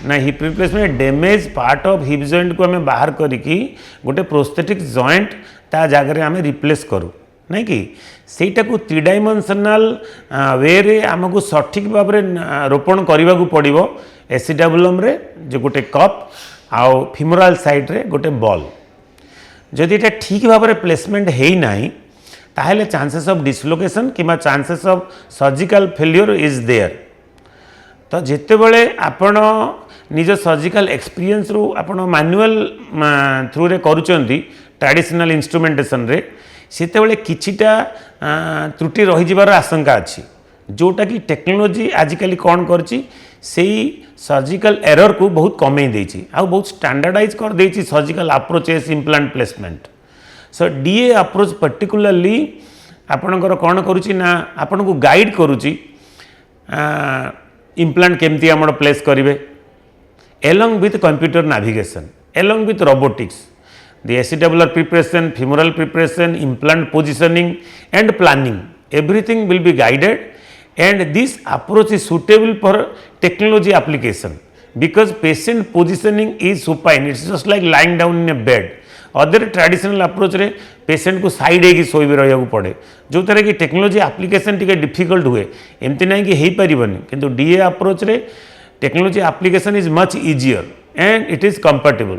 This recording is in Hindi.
ना hip replacement damage part of hip joint को आम बाहर करिकी गोटे प्रोस्थेटिक जॉइंट ता जगह आम रिप्लेस करूँ नहीं कि सेटा को 3 डायमेंशनल वे रे आमको सठिक भाव में रोपण करने को पड़ो एसिटाबुलम रे जो गोटे कप आउ फिमोराल साइड रे गोटे बॉल जदि ये ठीक भाव में प्लेसमेंट है ना ताहले चांसेस ऑफ डिसलोकेशन कि chances of surgical failure is there. तो जिते बड़े आपण निज सर्जिकल एक्सपीरियंस रु आपण मैनुअल थ्रू रे करूचंती ट्रेडिशनल इंस्ट्रूमेंटेशन रे सेते बड़े किछिटा त्रुटि रही जिबार आशंका अच्छी जोटा कि टेक्नोलोजी आजिकली कौन करची सर्जिकल एरर को बहुत कमे देछि आ बहुत स्टैंडर्डाइज कर देछि सर्जिकल अप्रोचेस इम्प्लांट प्लेसमेंट। सो डीए अप्रोच पर्टिकुलरली आपणकर कौन करुच्ची ना आपण को गाइड करुच्ची इम्प्लांट केमती आम प्लेस करेंगे along with computer navigation along with robotics the acetabular preparation, femoral preparation, implant positioning and planning, everything will be guided and this approach is suitable for technology application because patient positioning is supine, it's just like lying down in a bed. Other traditional approach रे पेशेंट को साइड है कि शोबे रहा पड़े जो तरह की टेक्नोलोजी एप्लिकेशन टी डिफिकल्ट हुए एमती ना कि हो पारनि किंतु डीए अप्रोच रे technology application is much easier and it is comfortable